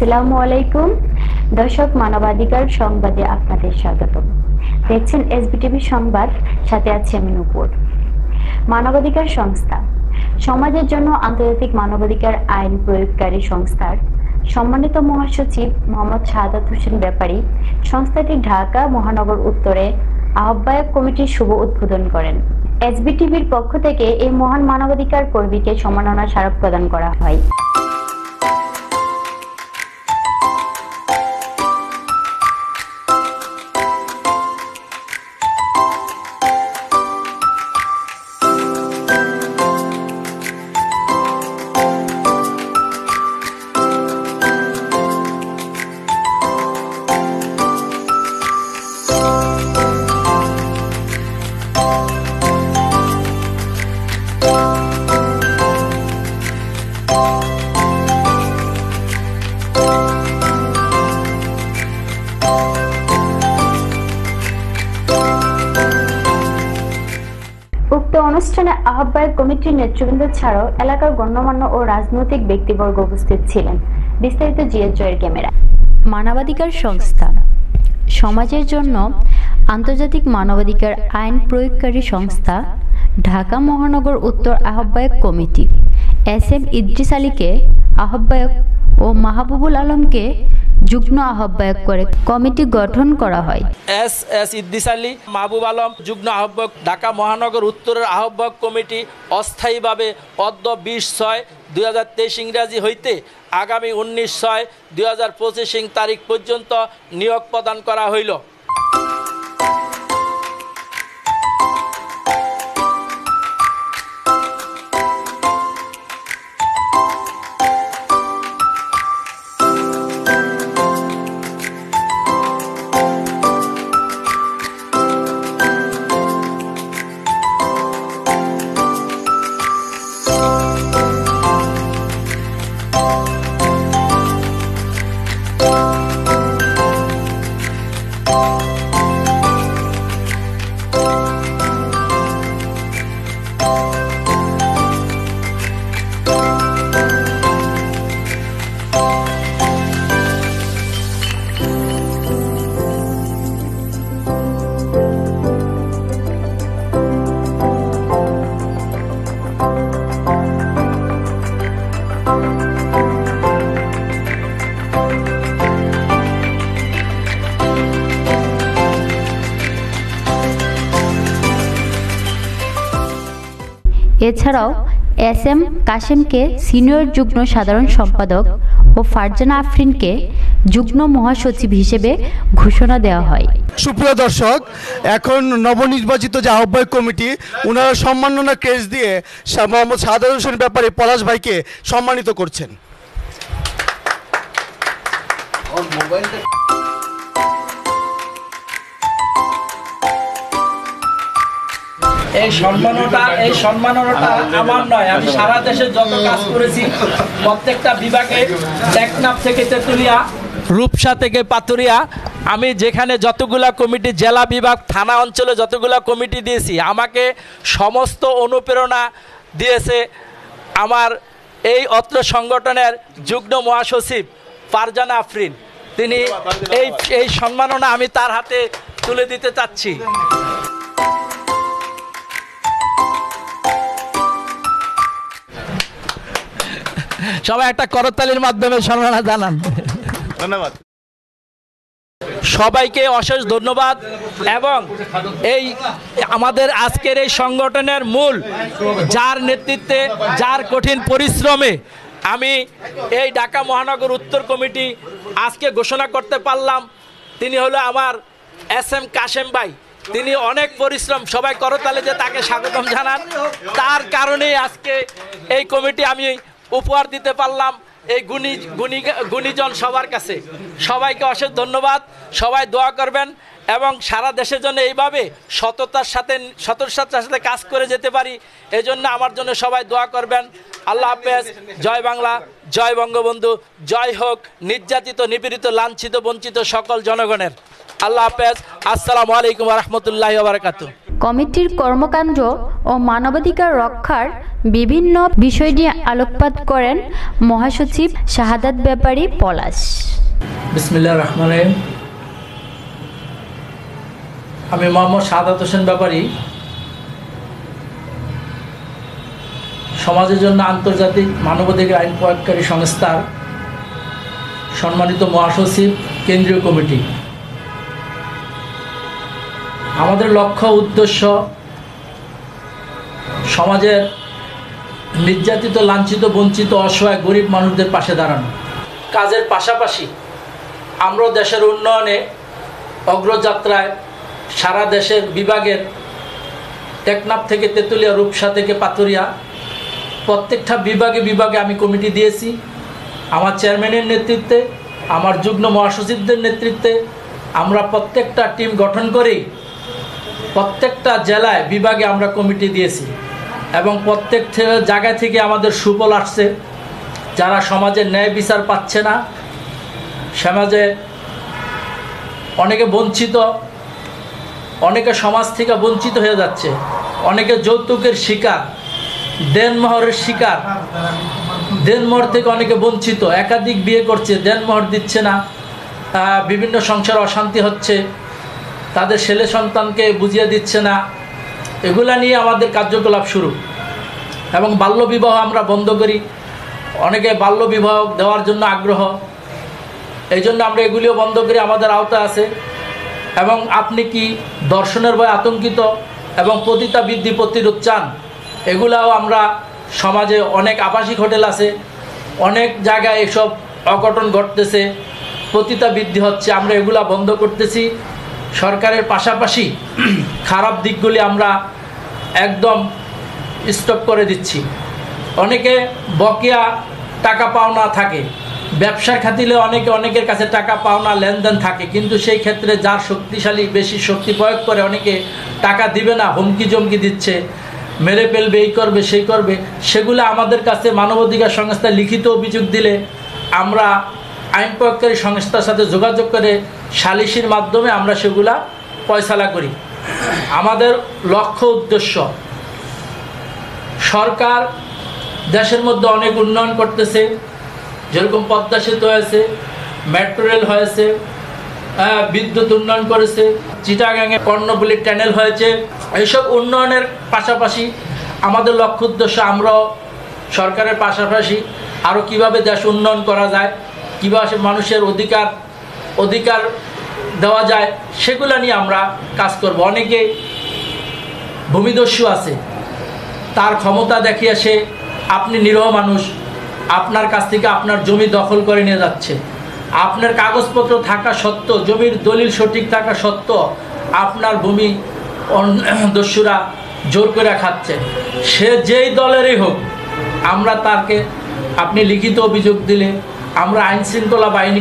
আসসালামু আলাইকুম দর্শক, মানবাধিকার সংবাদে আপনাদের স্বাগত। দেখছেন এসবিটিভি সংবাদ, সাথে আছি আমি নূপুর। মানবাধিকার সংস্থা সমাজের জন্য আন্তর্জাতিক মানবাধিকার আইন প্রয়োগকারী সংস্থার সম্মানিত মহাসচিব মোহাম্মদ শাহাদাত হোসেন ব্যাপারী সংস্থাটি ঢাকা মহানগর উত্তরে আহ্বায়ক কমিটির শুভ উদ্বোধন করেন। এসবিটিভির পক্ষ থেকে এই মহান মানবাধিকার কর্মীকে সম্মাননা স্মারক প্রদান করা হয়। উক্ত অনুষ্ঠানে আহ্বায়ক কমিটির নেতৃবৃন্দ ছাড়াও এলাকার গণ্যমান্য ও রাজনৈতিক ব্যক্তিবর্গ উপস্থিত ছিলেন। বিস্তারিত জিএস জয়ের ক্যামেরা। মানবাধিকার সংস্থা সমাজের জন্য আন্তর্জাতিক মানবাধিকার আইন প্রয়োগকারী সংস্থা ঢাকা মহানগর উত্তর আহ্বায়ক কমিটি এস.এম. ইদ্রিস আলীকে আহ্বায়ক ও মাহবুবুল আলমকে যুগ্ম আহ্বায়ক করে কমিটি গঠন করা হয়। এস ইদ্রিস আলী, মাহবুব আলম যুগ্ম আহ্বায়ক। ঢাকা মহানগর উত্তরের আহ্বায়ক কমিটি অস্থায়ীভাবে অদ্য 20/6/2023 ইংরাজি হইতে আগামী 19/6/2025 তারিখ পর্যন্ত নিয়োগ প্রদান করা হইল। এছাড়াও এস.এম. কাশেমকে সিনিয়র যুগ্ম সাধারণ সম্পাদক ও ফারজানা আফরিনকে যুগ্ম মহাসচিব হিসেবে ঘোষণা দেওয়া হয়। সুপ্রিয় দর্শক, এখন নবনির্বাচিত যে আহ্বায়ক কমিটি, ওনারা সম্মাননা ক্রেস্ট দিয়ে মোহাম্মদ শাহাদাত হোসেন ব্যাপারী পলাশ ভাইকে সম্মানিত করছেন। এই সম্মাননাটা আমার নয়, আমি সারা দেশে যত কাজ করেছি প্রত্যেকটা বিভাগে, টেকনাফ থেকে তেতুলিয়া, রূপসা থেকে পাতুরিয়া, আমি যেখানে যতগুলা কমিটি, জেলা বিভাগ, থানা অঞ্চলে যতগুলা কমিটি দিয়েছি, আমাকে সমস্ত অনুপ্রেরণা দিয়েছে আমার এই অত্র সংগঠনের যুগ্ম মহাসচিব ফারজানা আফরিন। তিনি এই সম্মাননা আমি তার হাতে তুলে দিতে চাচ্ছি। সবাই একটা করতালির মাধ্যমে সম্মাননা জানান। ধন্যবাদ সবাইকে, অশেষ ধন্যবাদ। এবং এই আমাদের আজকের এই সংগঠনের মূল, যার নেতৃত্বে, যার কঠিন পরিশ্রমে আমি এই ঢাকা মহানগর উত্তর কমিটি আজকে ঘোষণা করতে পারলাম, তিনি হলো আমার এস.এম. কাশেম ভাই। তিনি অনেক পরিশ্রম, সবাই করতালি যে তাকে স্বাগতম জানান। তার কারণেই আজকে এই কমিটি আমি উপহার দিতে পারলাম এই গুণীজন সবার কাছে। সবাইকে অশেষ ধন্যবাদ। সবাই দোয়া করবেন এবং সারা দেশের জন্য এইভাবে সততার সাথে কাজ করে যেতে পারি, এই জন্য আমার জন্য সবাই দোয়া করবেন। আল্লাহ হাফেজ। জয় বাংলা, জয় বঙ্গবন্ধু, জয় হোক নির্যাতিত, নিপীড়িত, লাঞ্ছিত, বঞ্চিত সকল জনগণের। আল্লাহ হাফেজ। আসসালামু আলাইকুম ওয়া রাহমাতুল্লাহি ওয়া বারাকাতুহু। কমিটির কর্মকাণ্ড ও মানবাধিকার রক্ষার বিভিন্ন বিষয় নিয়ে আলোকপাত করেন মহাসচিব শাহাদাত ব্যাপারী পলাশ। বিসমিল্লাহির রহমানির রহিম। আমি মোহাম্মদ শাহাদাত হোসেন ব্যাপারী, সমাজের জন্য আন্তর্জাতিক মানবাধিকার আইন প্রয়োগকারী সংস্থার সম্মানিত মহাসচিব, কেন্দ্রীয় কমিটি। আমাদের লক্ষ্য উদ্দেশ্য সমাজের নির্যাতিত, লাঞ্ছিত, বঞ্চিত, অসহায় গরিব মানুষদের পাশে দাঁড়ানো। কাজের পাশাপাশি আমরা দেশের উন্নয়নে অগ্রযাত্রায় সারা দেশের বিভাগের টেকনাফ থেকে তেঁতুলিয়া, রূপসা থেকে পাথুরিয়া প্রত্যেকটা বিভাগে বিভাগে আমি কমিটি দিয়েছি। আমার চেয়ারম্যানের নেতৃত্বে, আমার যুগ্ম মহাসচিবদের নেতৃত্বে আমরা প্রত্যেকটা টিম গঠন করেই প্রত্যেকটা জেলায় বিভাগে আমরা কমিটি দিয়েছি এবং প্রত্যেক জায়গা থেকে আমাদের সুফল আসছে। যারা সমাজে ন্যায় বিচার পাচ্ছে না, সমাজে অনেকে বঞ্চিত, অনেকে সমাজ থেকে বঞ্চিত হয়ে যাচ্ছে, অনেকে যৌতুকের শিকার, দেনমোহরের শিকার, দেনমোহর থেকে অনেকে বঞ্চিত, একাধিক বিয়ে করছে, দেনমোহর দিচ্ছে না, বিভিন্ন সংসার অশান্তি হচ্ছে, তাদের ছেলে সন্তানকে বুঝিয়ে দিচ্ছে না। এগুলা নিয়ে আমাদের কার্যকলাপ শুরু। এবং বাল্যবিবাহ আমরা বন্ধ করি। অনেকে বাল্যবিবাহ দেওয়ার জন্য আগ্রহ, এই জন্য আমরা এগুলিও বন্ধ করি, আমাদের আওতায় আছে। এবং আপনি কি ধর্ষণের ভয়ে আতঙ্কিত এবং পতিতাবৃত্তি প্রতিরোধ চান, এগুলাও আমরা সমাজে অনেক আবাসিক হোটেল আছে, অনেক জায়গায় এসব অঘটন ঘটতেছে, পতিতাবৃত্তি হচ্ছে, আমরা এগুলা বন্ধ করতেছি। সরকারের পাশাপাশি খারাপ দিকগুলি আমরা একদম স্টপ করে দিচ্ছি। অনেকে বকেয়া টাকা পাওনা থাকে, ব্যবসার খাতিরে অনেকের কাছে টাকা পাওনা লেনদেন থাকে, কিন্তু সেই ক্ষেত্রে যার শক্তিশালী বেশি শক্তি প্রয়োগ করে অনেকে টাকা দিবে না, হুমকি জমকি দিচ্ছে, মেরে ফেলবে, এই করবে সেই করবে। সেগুলো আমাদের কাছে মানবাধিকার সংস্থা লিখিত অভিযোগ দিলে আমরা আইন প্রয়োগকারী সংস্থার সাথে যোগাযোগ করে সালিসির মাধ্যমে আমরা সেগুলা ফয়সালা করি। আমাদের লক্ষ্য উদ্দেশ্য, সরকার দেশের মধ্যে অনেক উন্নয়ন করতেছে, যেরকম পদ্মা সেতু হয়েছে, মেট্রো রেল হয়েছে, বিদ্যুৎ উন্নয়ন করেছে, চিটাগাঙে কর্ণফুলী টানেল হয়েছে। এইসব উন্নয়নের পাশাপাশি আমাদের লক্ষ্য উদ্দেশ্য আমরাও সরকারের পাশাপাশি আরও কীভাবে দেশ উন্নয়ন করা যায়, কীভাবে মানুষের অধিকার দেওয়া যায়, সেগুলো নিয়ে আমরা কাজ করব। অনেকে ভূমিদস্যু আছে, তার ক্ষমতা দেখিয়ে সে, আপনি নিরীহ মানুষ, আপনার কাছ থেকে আপনার জমি দখল করে নিয়ে যাচ্ছে, আপনার কাগজপত্র থাকা সত্ত্বেও, জমির দলিল সঠিক থাকা সত্ত্বেও আপনার ভূমি দস্যুরা জোর করে খাচ্ছে। সে যেই দলেরই হোক, আমরা তাকে, আপনি লিখিত অভিযোগ দিলে আমরা আইন শৃঙ্খলা বাহিনী